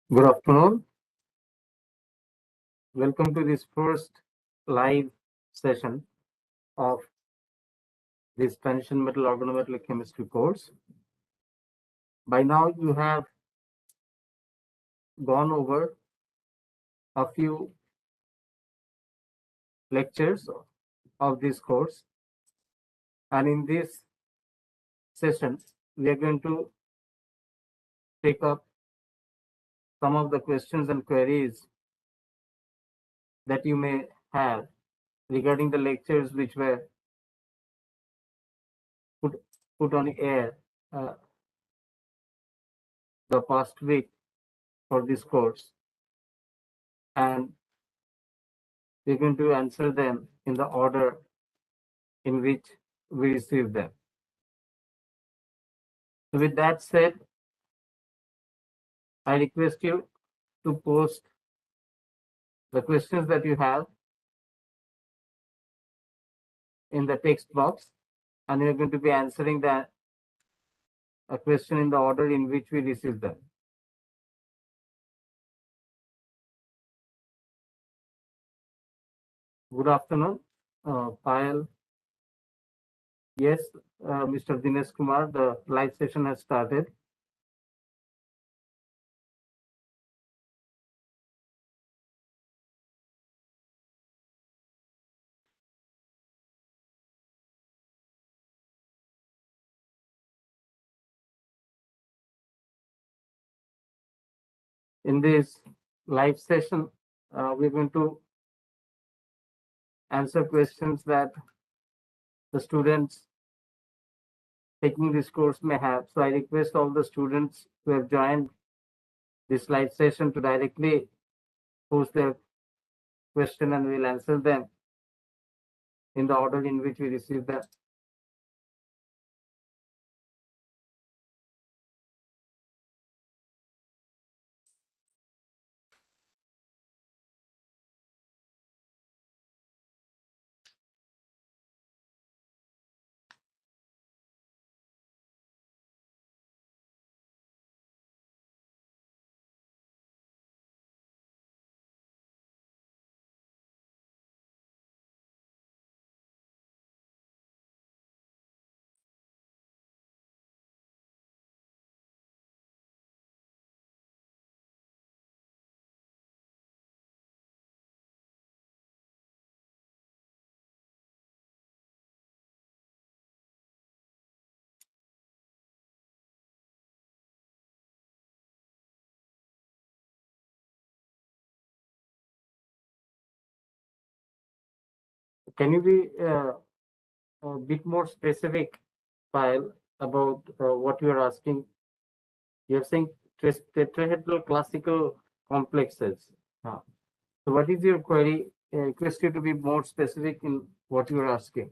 Good afternoon. Welcome to this first live session of this transition metal organometallic chemistry course. By now, you have gone over a few lectures of this course. And in this session, we are going to take up some of the questions and queries that you may have regarding the lectures which were put on air the past week for this course. And we're going to answer them in the order in which we receive them. So with that said, I request you to post the questions that you have in the text box, and you're going to be answering a question in the order in which we receive them. Good afternoon, Payal. Yes, Mr. Dinesh Kumar, the live session has started. In this live session, we're going to answer questions that the students taking this course may have. So I request all the students who have joined this live session to directly post their question and we'll answer them in the order in which we receive them. Can you be a bit more specific, Payal, about what you are asking? You're saying tetrahedral classical complexes. So what is your query? I request you to be more specific in what you are asking.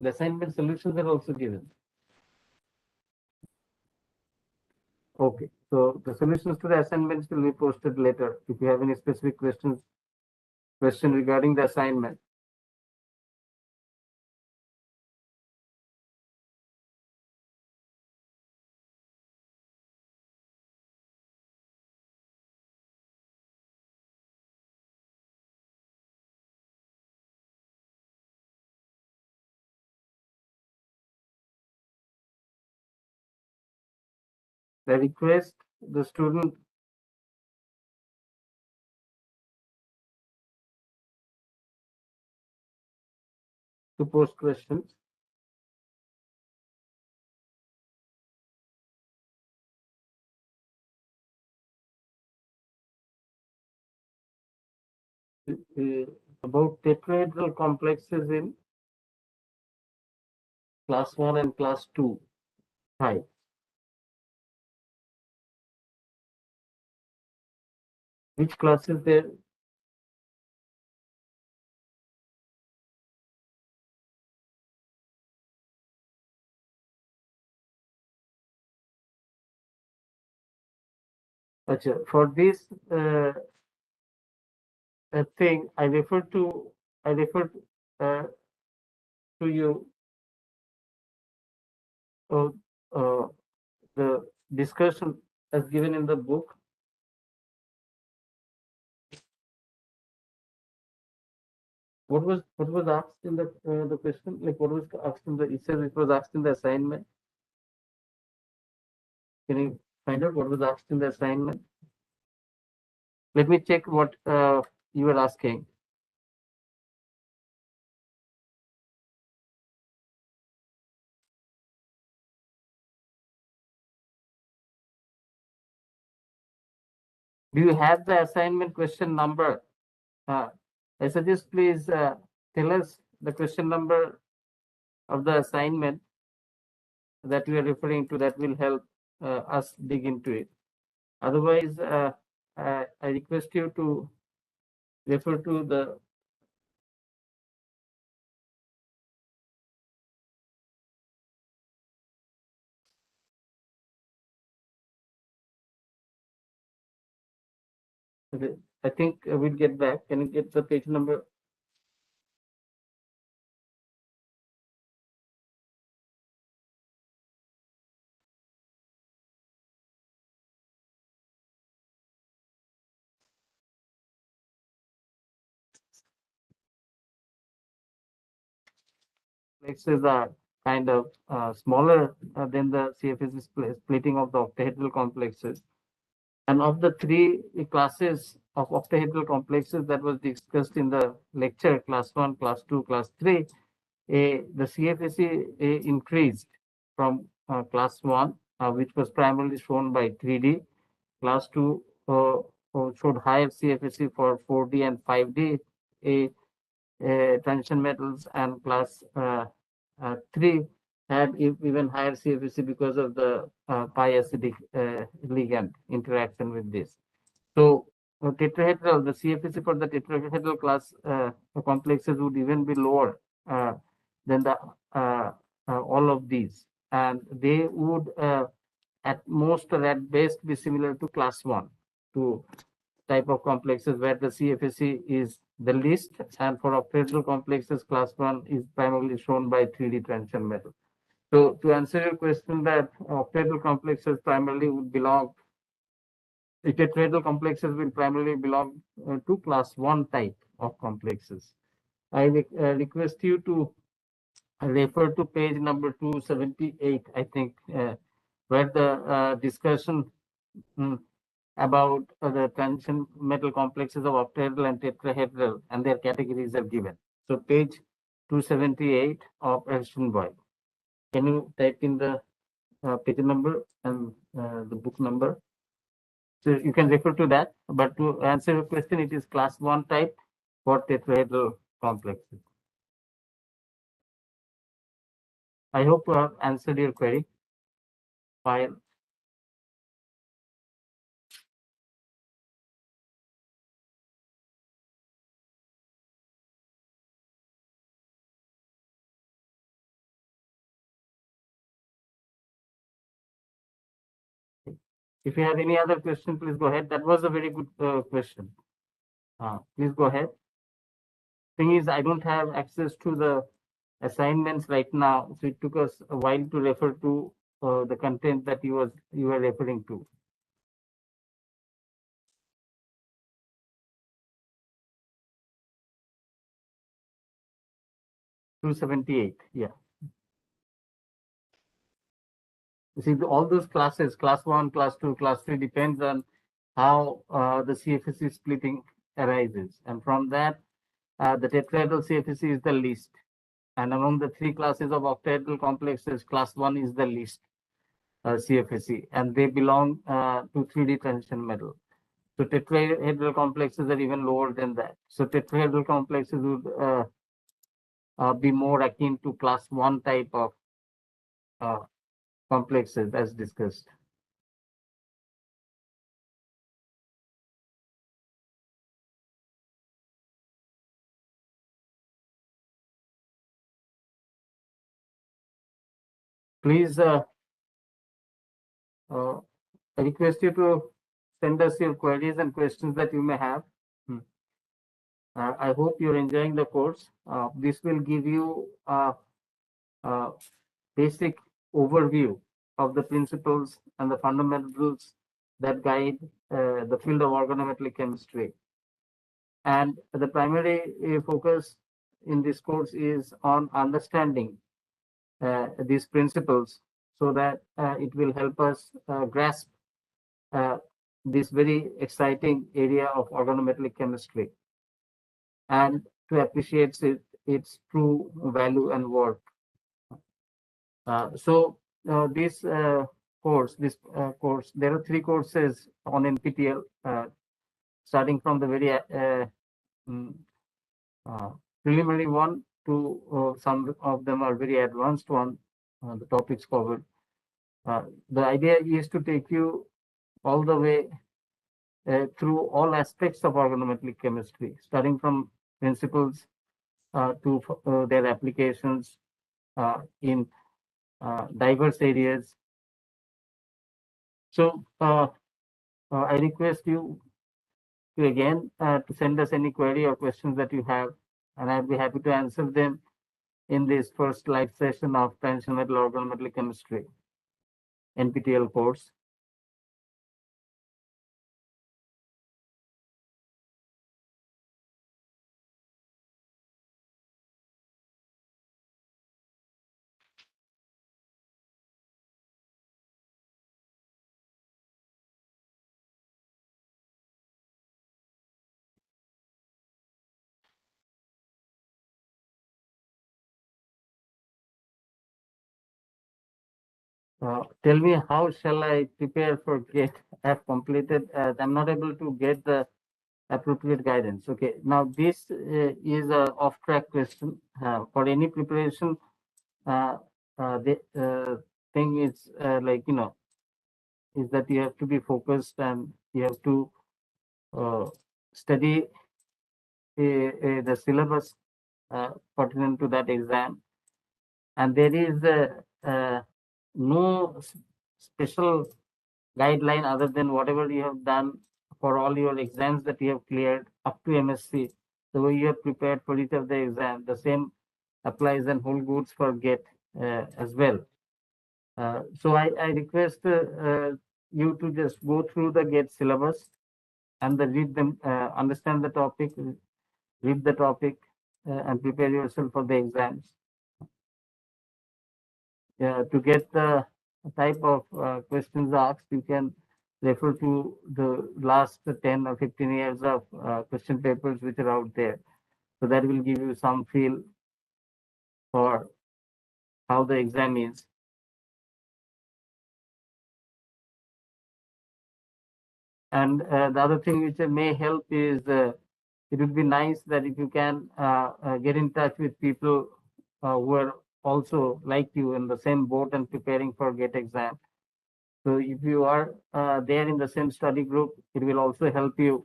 The assignment solutions are also given. Okay, so the solutions to the assignments will be posted later. If you have any specific question regarding the assignment. I request the student to post questions. About tetrahedral complexes in class 1 and class 2. Hi. Which class is there? Achha, for this thing, I referred uh, to you the discussion as given in the book. What was asked in the question? Like what was asked in the it says it was asked in the assignment. Can you find out what was asked in the assignment? Let me check what you were asking. Do you have the assignment question number? I suggest please tell us the question number of the assignment that we are referring to. That will help us dig into it. Otherwise, I request you to refer to the okay. I think we'll get back. Can you get the page number? Complexes are kind of smaller than the CFS splitting of the octahedral complexes. And of the three classes of octahedral complexes that was discussed in the lecture, class 1, class 2, class 3, the CFSE increased from class 1, which was primarily shown by 3D. Class 2 showed higher CFSE for 4D and 5D transition metals, and class 3 had even higher CFSE because of the pi acidic ligand interaction with this. So tetrahedral, the CFSE for the tetrahedral class complexes would even be lower than the all of these, and they would at most or at best be similar to class 1 to type of complexes where the CFSE is the least, and for octahedral complexes, class 1 is primarily shown by 3D transition metal. So to answer your question, that octahedral complexes primarily would belong, the tetrahedral complexes will primarily belong to class 1 type of complexes. I request you to refer to page number 278, I think, where the discussion about the transition metal complexes of octahedral and tetrahedral and their categories are given. So page 278 of Boyd. Can you type in the page number and the book number? So you can refer to that. But to answer your question, it is class 1 type for tetrahedral complexes. I hope you have answered your query. Fine. If you have any other question, please go ahead. That was a very good question. Please go ahead. Thing is, I don't have access to the assignments right now, so it took us a while to refer to the content that you were referring to. 278, yeah. You see, all those classes, class 1, class 2, class 3, depends on how the CFSE splitting arises. And from that, the tetrahedral CFSE is the least. And among the three classes of octahedral complexes, class 1 is the least CFSE, and they belong to 3D transition metal. So tetrahedral complexes are even lower than that. So tetrahedral complexes would be more akin to class 1 type of complexes as discussed. Please, I request you to send us your queries and questions that you may have. I hope you're enjoying the course. This will give you a basic overview of the principles and the fundamentals that guide the field of organometallic chemistry. And the primary focus in this course is on understanding these principles so that it will help us grasp uh, this very exciting area of organometallic chemistry and to appreciate its true value and worth. This course, there are 3 courses on NPTEL, starting from the very mm, uh, preliminary one to some of them are very advanced one, the topics covered. The idea is to take you all the way through all aspects of organometallic chemistry, starting from principles to their applications in diverse areas. So I request you to again to send us any query or questions that you have, and I'll be happy to answer them in this first live session of transition metal organometallic chemistry NPTEL course. Tell me, how shall I prepare for GATE? I've completed. I'm not able to get the appropriate guidance. Okay, now this is a off-track question. For any preparation, the thing is like is that you have to be focused and you have to study the syllabus pertinent to that exam, and there is no special guideline other than whatever you have done for all your exams that you have cleared up to MSc. The way you have prepared for each of the exams, the same applies and hold goods for GATE as well. So I request you to just go through the GATE syllabus and read them, understand the topic, read the topic, and prepare yourself for the exams. To get the type of questions asked, you can refer to the last 10 or 15 years of question papers which are out there. So that will give you some feel for how the exam is. And the other thing which may help is it would be nice that if you can get in touch with people who are also like you in the same boat and preparing for GATE exam. So if you are there in the same study group, it will also help you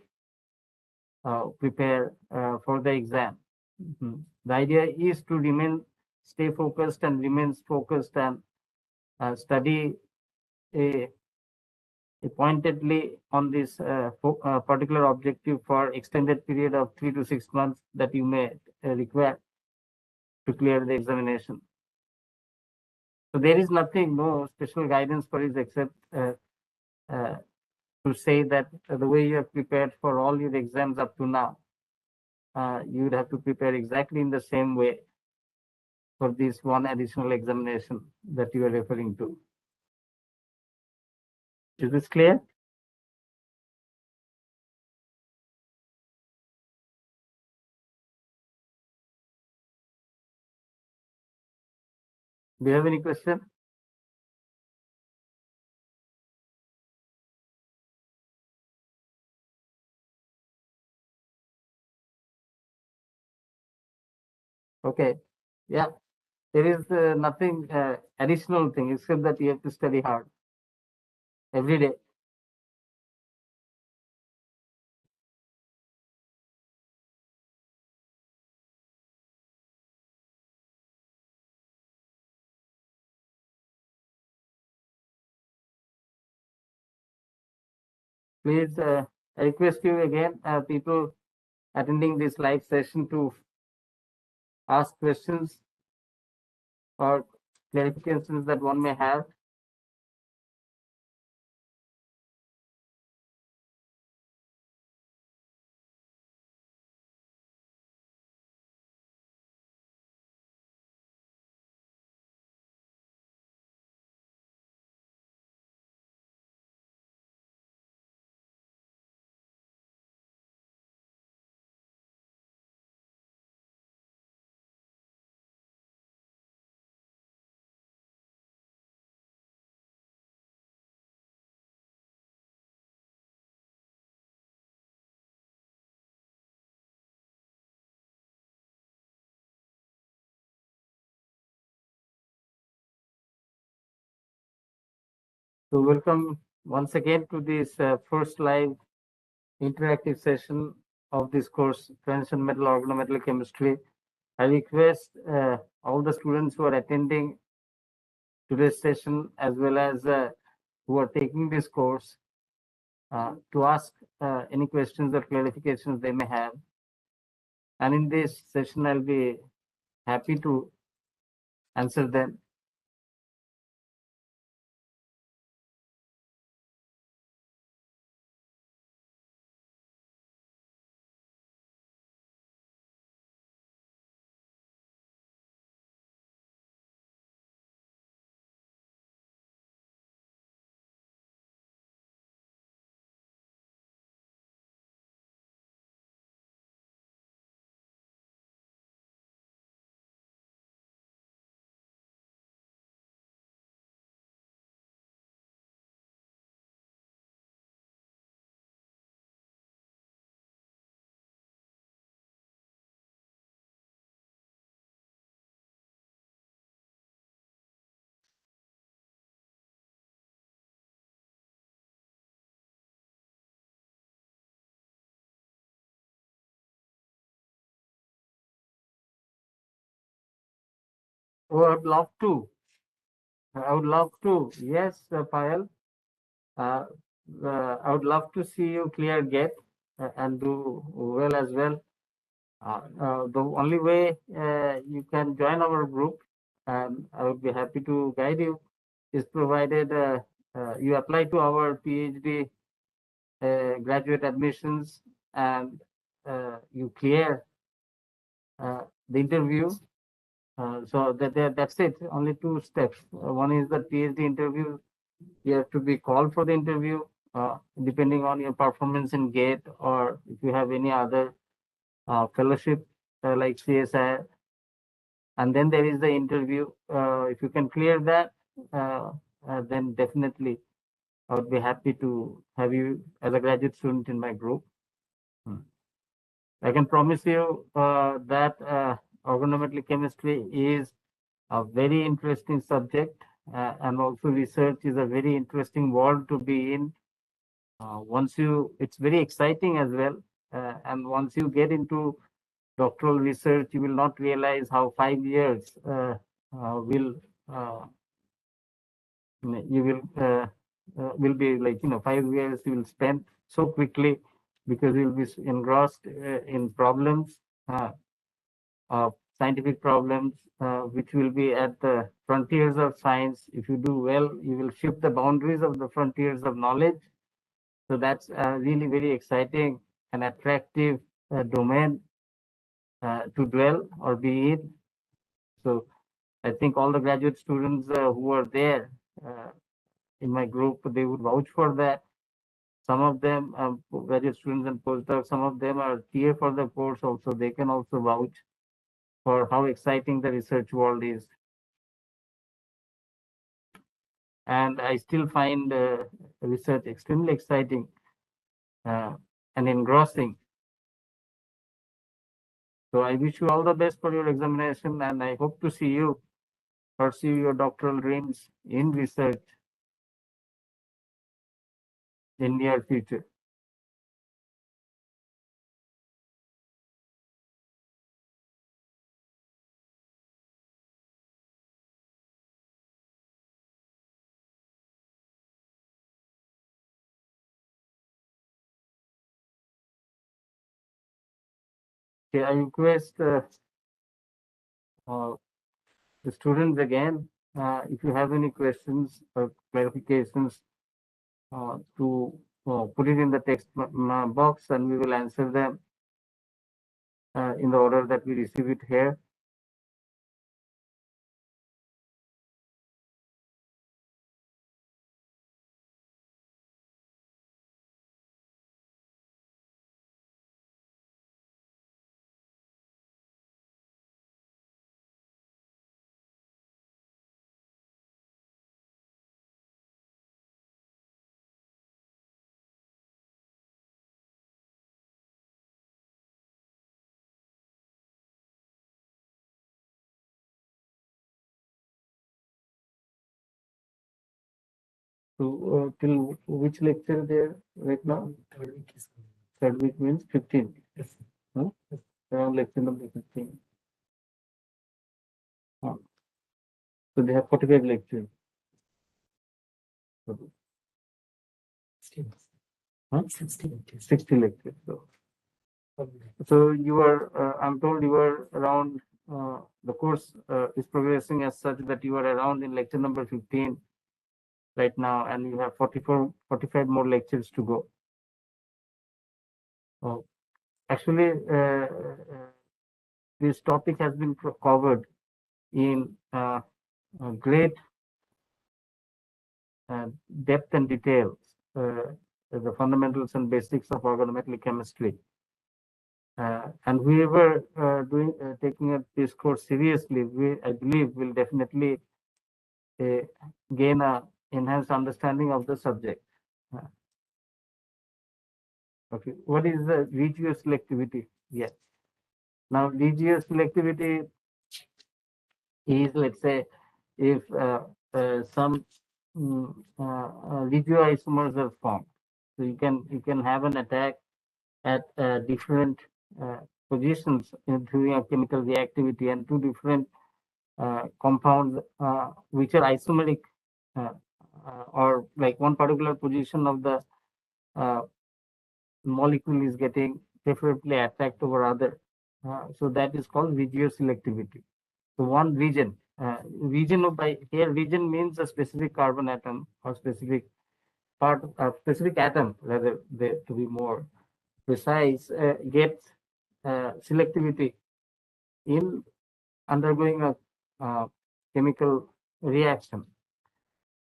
prepare for the exam. The idea is to stay focused and remains focused and study pointedly on this particular objective for extended period of 3 to 6 months that you may require to clear the examination. So there is nothing, no special guidance for it except to say that the way you have prepared for all your exams up to now, you would have to prepare exactly in the same way for this one additional examination that you are referring to. Is this clear? Do you have any question? Okay. Yeah. There is nothing additional thing except that you have to study hard every day. Please, I request you again, people attending this live session, to ask questions or clarifications that one may have. So welcome once again to this first live interactive session of this course, Transition Metal Organometallic Chemistry. I request all the students who are attending today's session as well as who are taking this course to ask any questions or clarifications they may have. And in this session, I'll be happy to answer them. Oh, I'd love to. I would love to. Yes, Payal. Uh, I would love to see you clear gate and do well as well. The only way you can join our group, and I would be happy to guide you, is provided you apply to our PhD graduate admissions and you clear the interview. So that's it. Only two steps. One is the PhD interview. You have to be called for the interview, depending on your performance in GATE or if you have any other fellowship like CSI. And then there is the interview. If you can clear that, then definitely I would be happy to have you as a graduate student in my group. I can promise you that organometallic chemistry is a very interesting subject, and also research is a very interesting world to be in. It's very exciting as well. And once you get into doctoral research, you will not realize how 5 years will you will be like 5 years you will spend so quickly because you'll be engrossed in problems, of scientific problems, which will be at the frontiers of science. If you do well, you will shift the boundaries of the frontiers of knowledge. So that's really very exciting and attractive domain to dwell or be in. So I think all the graduate students who are there in my group, they would vouch for that. Some of them, graduate students and postdocs, some of them are TA for the course also. They can also vouch for how exciting the research world is. And I still find research extremely exciting and engrossing. So I wish you all the best for your examination, and I hope to see you pursue your doctoral dreams in research in near future. Okay, I request uh, the students again, if you have any questions or clarifications, to put it in the text box and we will answer them in the order that we receive it here. So till which lecture there right now? Third week means 15. Yes. Huh? Yes. Around lecture number 15. So they have 45 lectures. 60 lectures. So you are, I'm told you are around, the course is progressing as such that you are around in lecture number 15 right now, and you have 45 more lectures to go. Actually, this topic has been covered in great depth and details, the fundamentals and basics of organometallic chemistry. And whoever taking this course seriously, I believe, will definitely gain a enhanced understanding of the subject. Okay, what is the regio selectivity? Yes. Now, regio selectivity is, let's say, if some regioisomers are formed, so you can have an attack at different positions during a chemical reactivity, and two different compounds which are isomeric, or like one particular position of the uh, molecule is getting favorably attacked over other. So that is called regioselectivity. So one region, region of by here region means a specific carbon atom or specific part, specific atom rather, to be more precise, gets selectivity in undergoing a chemical reaction.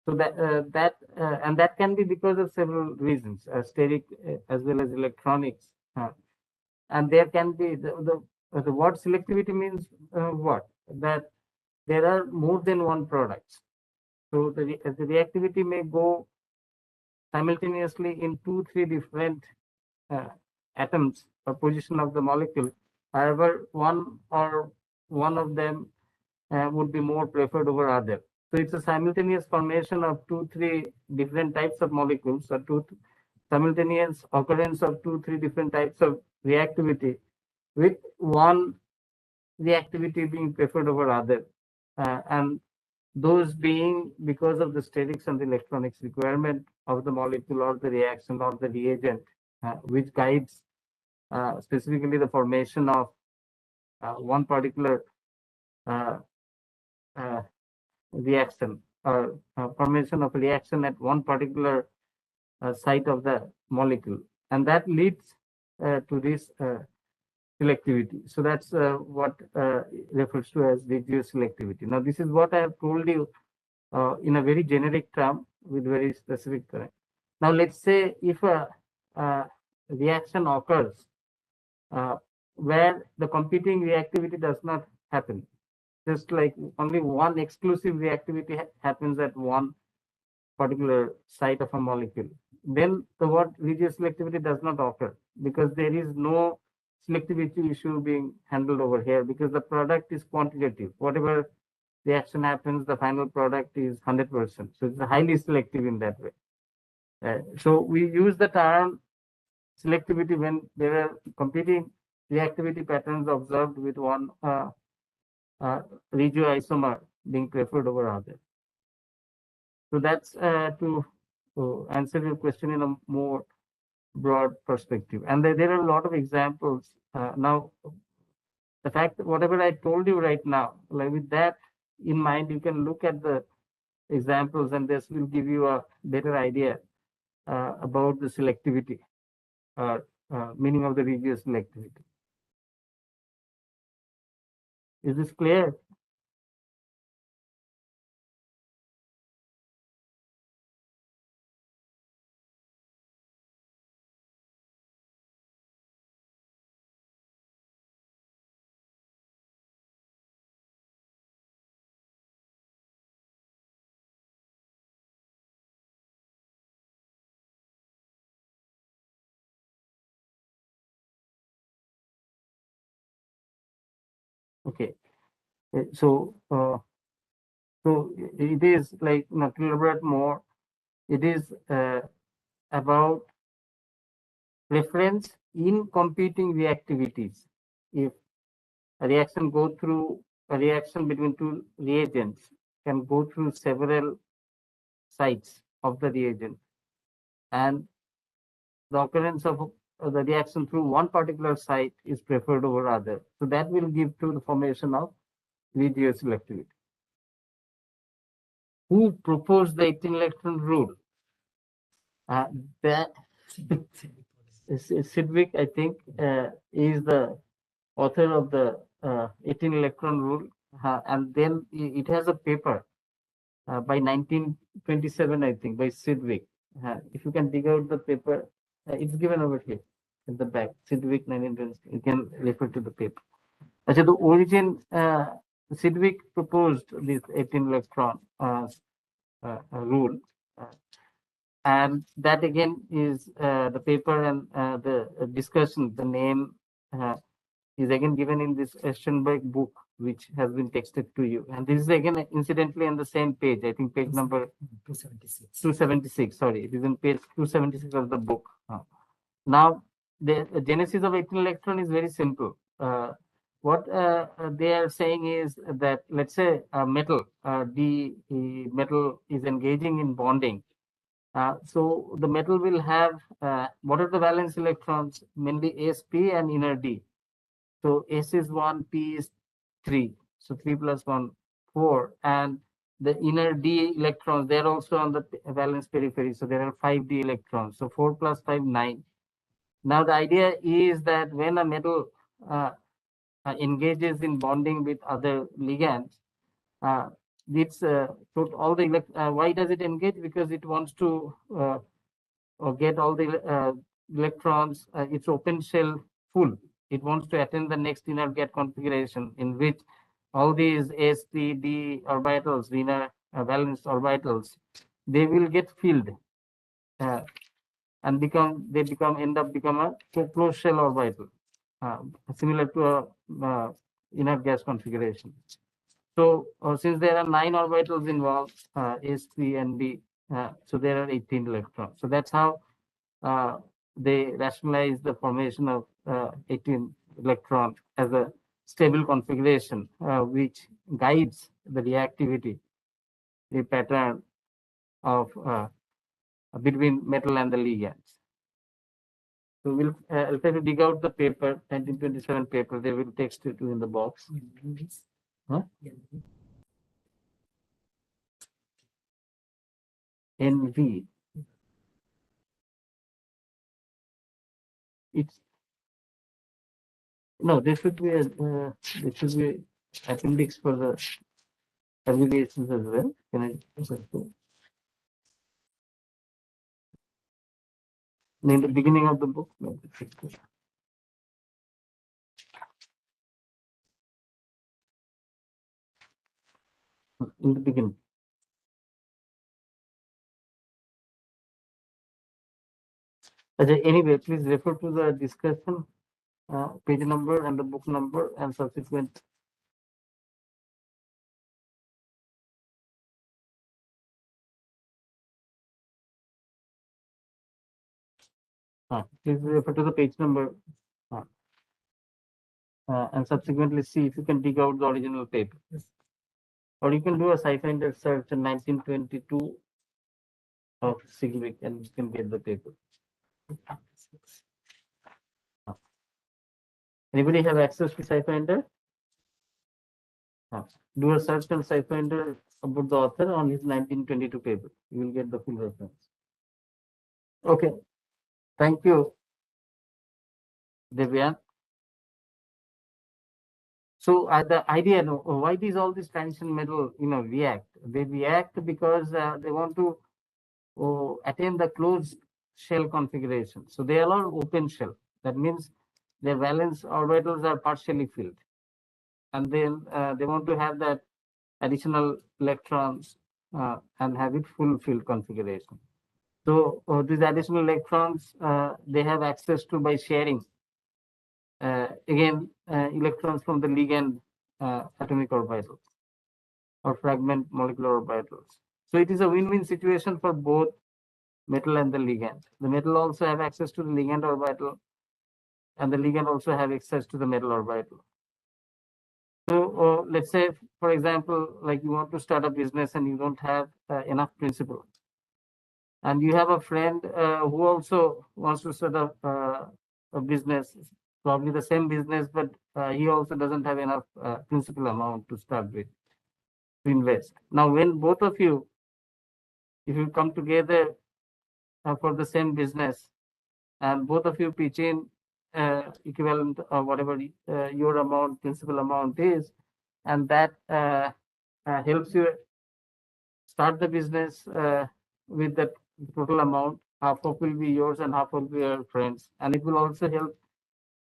So and that can be because of several reasons, steric as well as electronics, and there can be the word selectivity means what, that there are more than one products. So the reactivity may go simultaneously in 2-3 different uh, atoms or position of the molecule. However, one of them would be more preferred over other. So it's a simultaneous formation of 2-3 different types of molecules, or simultaneous occurrence of 2-3 different types of reactivity, with one reactivity being preferred over other, and those being because of the statics and the electronics requirement of the molecule or the reaction or the reagent, which guides specifically the formation of one particular uh, uh, reaction, or formation of reaction at one particular site of the molecule, and that leads to this selectivity. So that's what refers to as reduced selectivity. Now, this is what I have told you in a very generic term with very specific term. Now, let's say if a reaction occurs where the competing reactivity does not happen, just like only one exclusive reactivity happens at one particular site of a molecule, then the word reduced selectivity does not occur, because there is no selectivity issue being handled over here, because the product is quantitative. Whatever reaction happens, the final product is 100%. So it's highly selective in that way. So we use the term selectivity when there are competing reactivity patterns observed with one regioisomer being preferred over other. So that's to answer your question in a more broad perspective. And there are a lot of examples. Now, the fact that whatever I told you right now, like with that in mind, you can look at the examples, and this will give you a better idea about the selectivity, or meaning of the regio selectivity. Is this clear? Okay. So, so it is like, to elaborate more. It is about preference in competing reactivities. If a reaction go through a reaction between two reagents can go through several sites of the reagent, and the occurrence of the reaction through one particular site is preferred over other. So that will give to the formation of VGO selectivity. Who proposed the 18 electron rule? That Sidgwick, I think, is the author of the 18 electron rule, and then it has a paper by 1927, I think, by Sidgwick. If you can dig out the paper, it's given over here at the back. Sidgwick 1920. You can refer to the paper. So the origin, Sidgwick proposed this 18 electron rule. And that again is the paper and the discussion, the name is again given in this Eschenberg book, which has been texted to you. And this is again, incidentally, on the same page, I think page number 276. 276, sorry, it is in page 276 of the book. Now, the genesis of 18 electron is very simple. What they are saying is that, let's say, a metal, the metal is engaging in bonding. So the metal will have, what are the valence electrons? Mainly sp and inner d. So S is 1, P is 3. So 3 plus 1, 4. And the inner D electrons, they're also on the valence periphery. So there are 5D electrons. So 4 plus 5, 9. Now the idea is that when a metal engages in bonding with other ligands, it's all the why does it engage? Because it wants to or get all the electrons, its open shell full. It wants to attain the next inner gate configuration in which all these s, p, d orbitals, the inner valence orbitals, they will get filled and end up become a closed shell orbital, similar to a inner gas configuration. So since there are 9 orbitals involved, s, p, and d, so there are 18 electrons. So that's how they rationalize the formation of 18 electron as a stable configuration, which guides the reactivity, the pattern of between metal and the ligands. So we'll I'll try to dig out the paper, 1927 paper. They will text it in the box. Huh? NV. It's no. There should be appendix for the abbreviations as well. Can I? In the beginning of the book. In the beginning. Anyway, please refer to the discussion, page number and the book number and subsequent. Please refer to the page number and subsequently see if you can dig out the original paper. Yes. Or you can do a SciFinder search in 1922 of Sidgwick and you can get the paper. Anybody have access to SciFinder? Do a search on SciFinder about the author on his 1922 paper. You will get the full reference. Okay. Thank you, Devyan. So the idea, why all these transition metal, react? They react because they want to attain the closed shell configuration. So they are all open shell. That means their valence orbitals are partially filled, and then they want to have that additional electrons and have it full filled configuration. So these additional electrons they have access to by sharing again electrons from the ligand atomic orbitals or fragment molecular orbitals. So it is a win-win situation for both metal and the ligand. The metal also have access to the ligand orbital, and the ligand also have access to the metal orbital. So let's say, for example, like you want to start a business and you don't have enough principal, and you have a friend who also wants to set up a business, probably the same business, but he also doesn't have enough principal amount to start with, to invest. Now, when both of you, if you come together for the same business, and both of you pitch in equivalent of whatever your amount, principal amount is, and that helps you start the business with that total amount. Half of will be yours and half will be your friends, and it will also help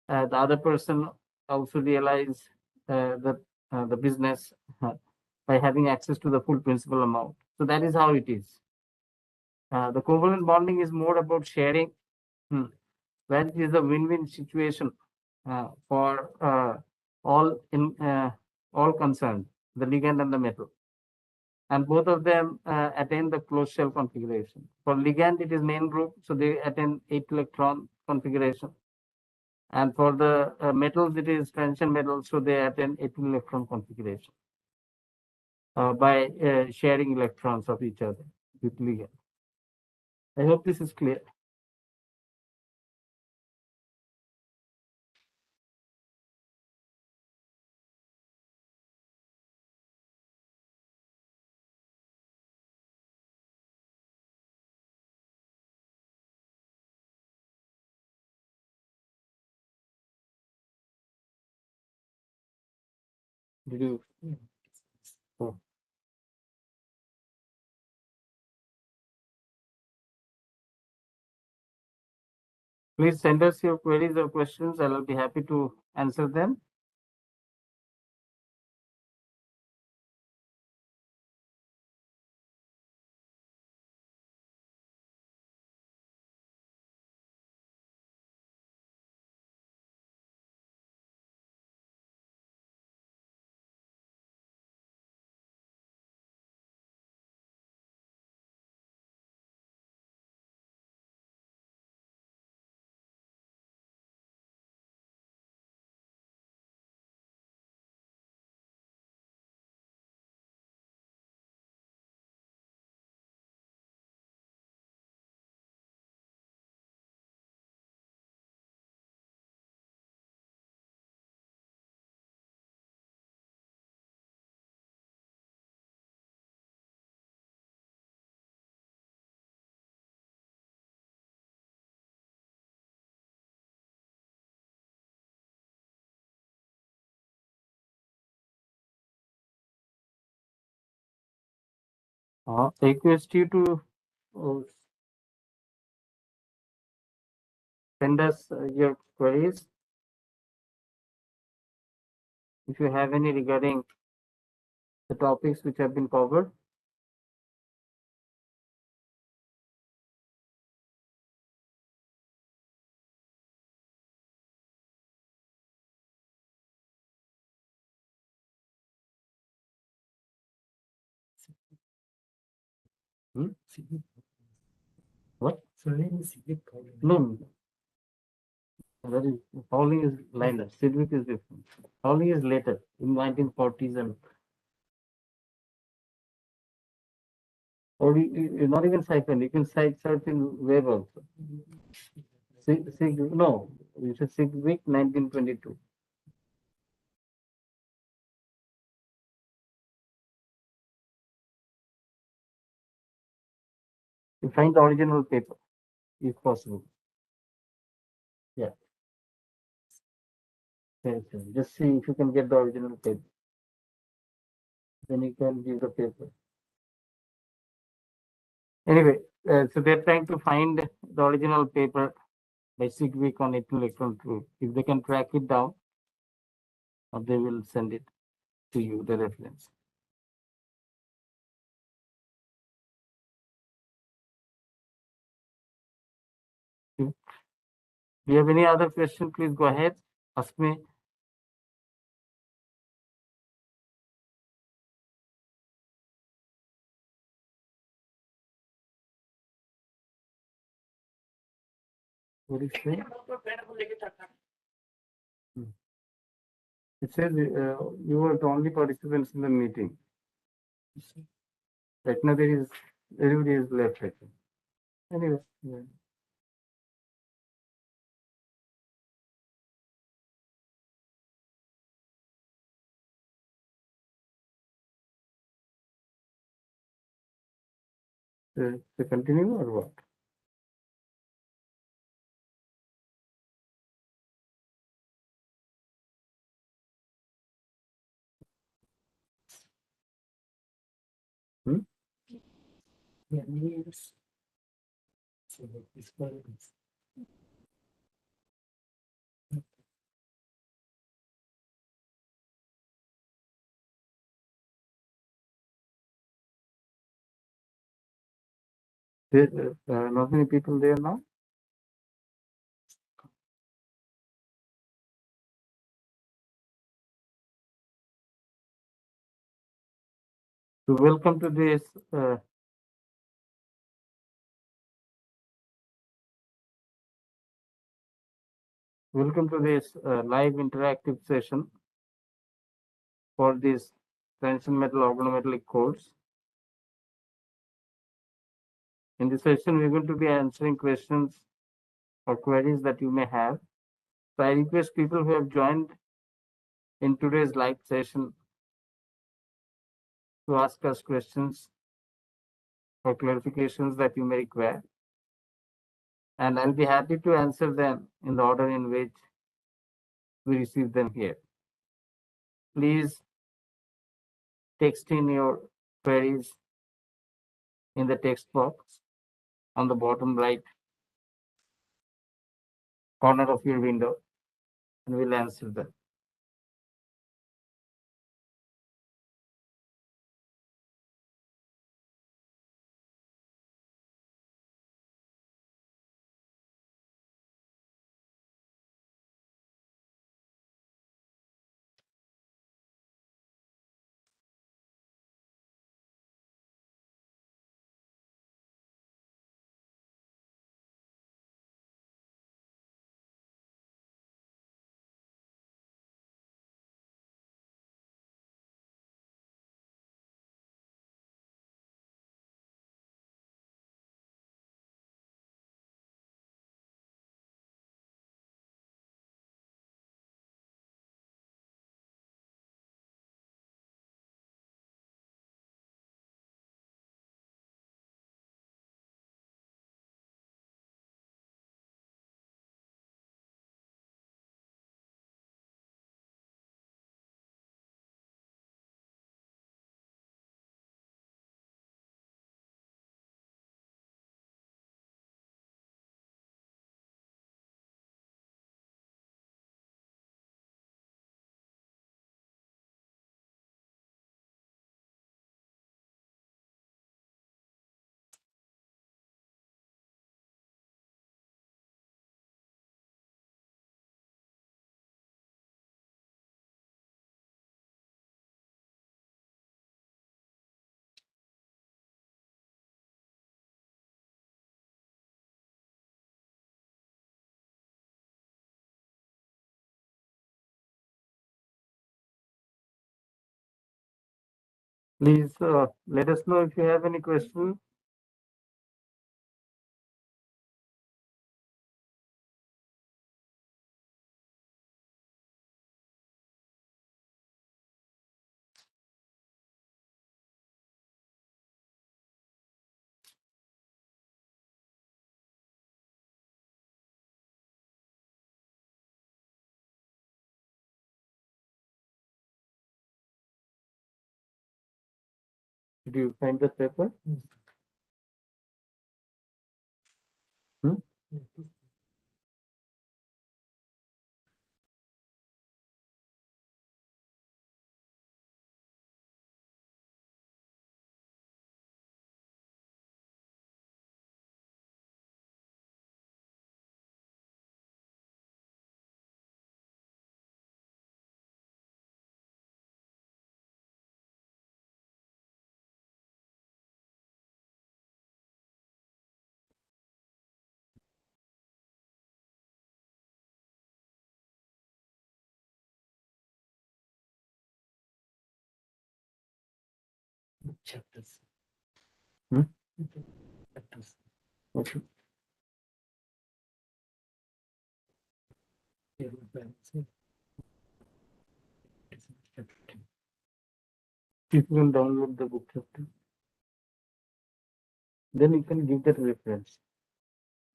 the other person also realize that the business by having access to the full principal amount. So that is how it is. The covalent bonding is more about sharing, where it is a win-win situation for all concerned, the ligand and the metal, and both of them attain the closed shell configuration. For ligand, it is main group, so they attain 8-electron configuration, and for the metals, it is transition metals, so they attain 18-electron configuration by sharing electrons of each other with ligand. I hope this is clear. Did you? Oh. Please send us your queries or questions. I will be happy to answer them. Request you to uh, send us your queries if you have any regarding the topics which have been covered. Hmm? What? No, that is Howling is later. Sidwick is different. Howling is later in 1940s, and or not even siphon. You can search in web also. No, you should Sidwick 1922. You find the original paper if possible. Yeah. Yes, yes. Just see if you can get the original paper. Then you can give the paper. Anyway, so they're trying to find the original paper by Sigwick on 8-electron group. If they can track it down, they will send it to you, the reference. If you have any other question, please go ahead. Ask me. What is it? It says you were the only participants in the meeting. Right now there is everybody is left. I think. Anyway, yeah. To continue or what? Hmm? Yeah, yes. So it's there, not many people there now. So welcome to this. Welcome to this live interactive session for this transition metal organometallic course. In this session, we're going to be answering questions or queries that you may have. So I request people who have joined in today's live session to ask us questions or clarifications that you may require. And I'll be happy to answer them in the order in which we receive them here. Please text in your queries in the text box on the bottom right corner of your window, and we'll answer them. Please let us know if you have any question. Did you find the paper? Hmm? Chapters. Hmm? Chapters. Okay. You can download the book chapter. Then you can give that reference.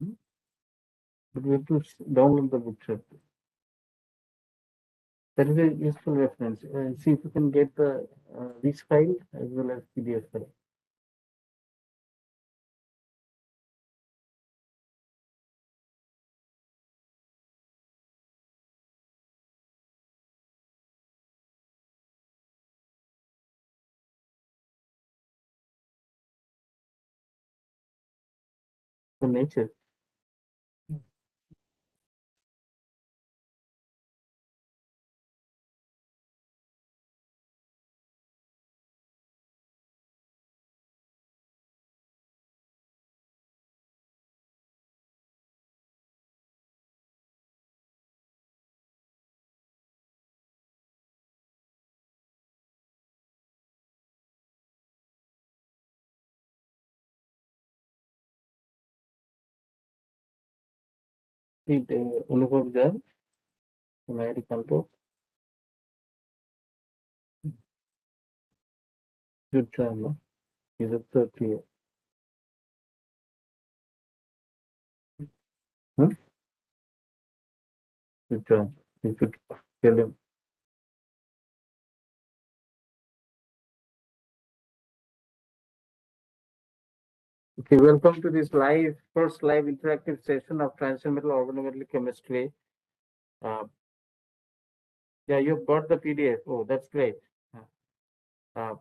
Hmm? But we have to download the book chapter. That is a useful reference. See if you can get the this file as well as PDF file. The nature. See the Anubhav Jal, Mary Kanto. Good job, no? He's a third year. Hmm? Good job. You should tell him. Okay, welcome to this first live interactive session of transcendental organometallic chemistry. Yeah, you've got the PDF. Oh, that's great. Uh,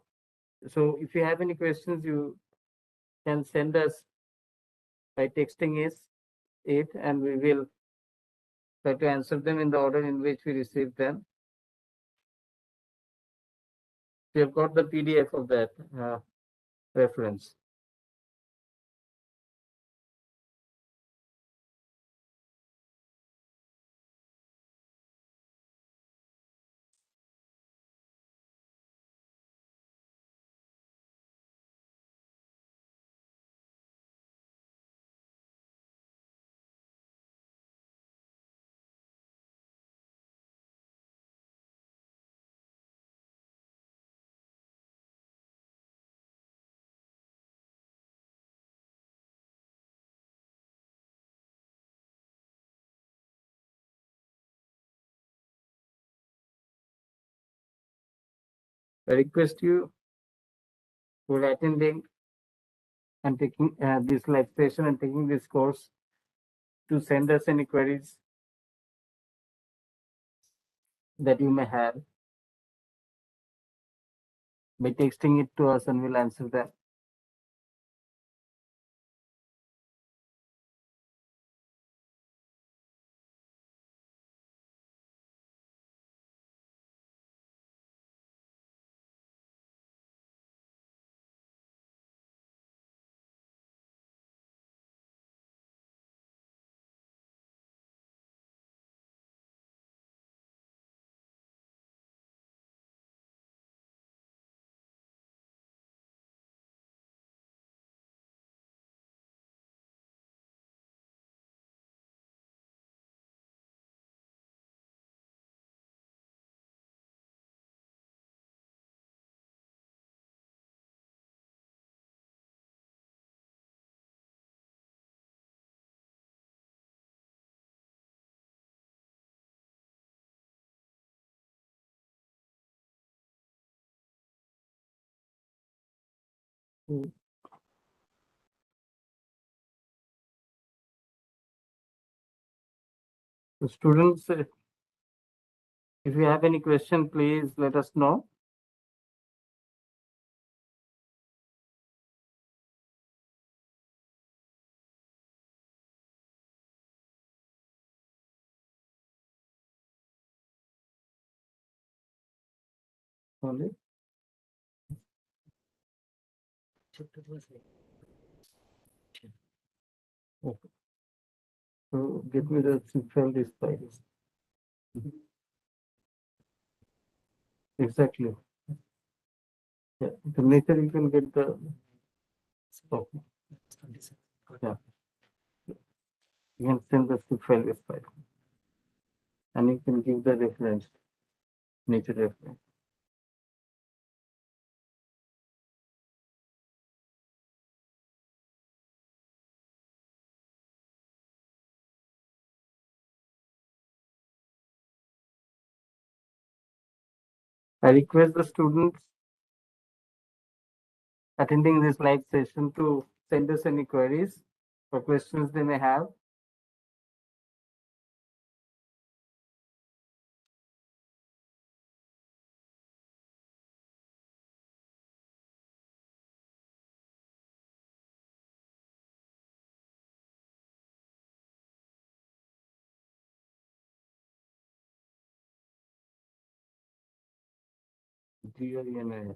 so if you have any questions, you can send us by texting it, and we will try to answer them in the order in which we received them. We have got the PDF of that reference. I request you who are attending and taking this live session and taking this course to send us any queries that you may have by texting it to us, and we'll answer them. Mm. So students, if you have any question, please let us know. Only. Okay. So get me the sequel this files. Exactly. Yeah, the later you can get the. Okay. Yeah, you can send the zip file with file, and you can give the reference, nature reference. I request the students attending this live session to send us any queries or questions they may have. GREMA.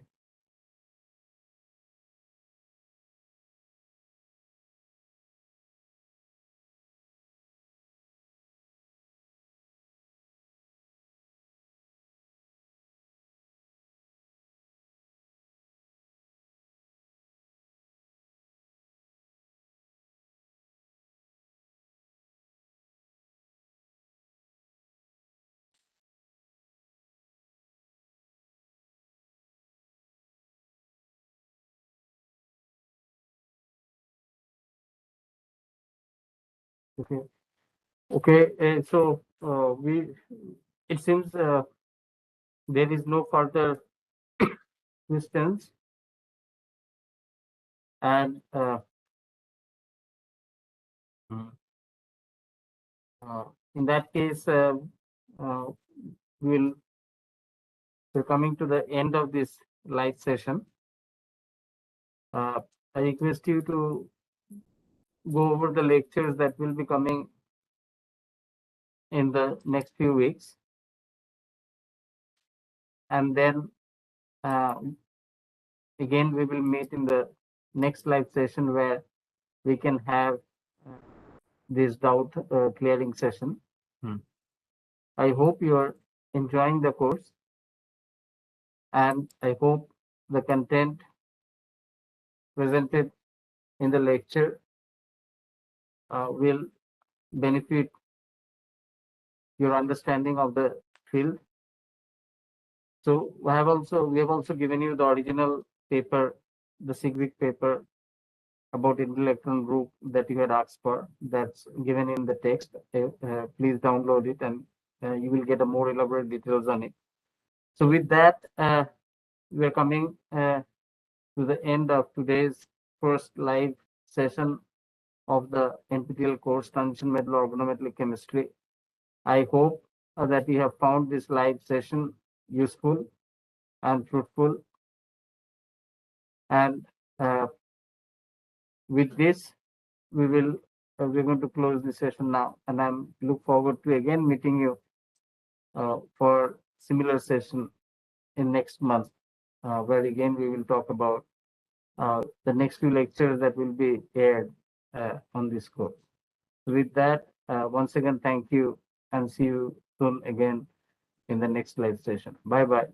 Okay. Okay. So it seems there is no further questions, and Mm. In that case, uh, we'll we're coming to the end of this live session. I request you to go over the lectures that will be coming in the next few weeks, and then uh, again we will meet in the next live session where we can have this doubt clearing session. I hope you are enjoying the course, and I hope the content presented in the lecture will benefit your understanding of the field. So we have also given you the original paper, the SIGWIC paper about inter-electron group that you had asked for. That's given in the text. Please download it, and you will get a more elaborate details on it. So with that, we are coming to the end of today's first live session of the NPTEL course Transition Metal Organometallic Chemistry. I hope that you have found this live session useful and fruitful. And with this, we're going to close the session now, and I'm look forward to again meeting you for similar session in next month, where again we will talk about the next few lectures that will be aired on this course. With that, once again, thank you, and see you soon again in the next live session. Bye bye.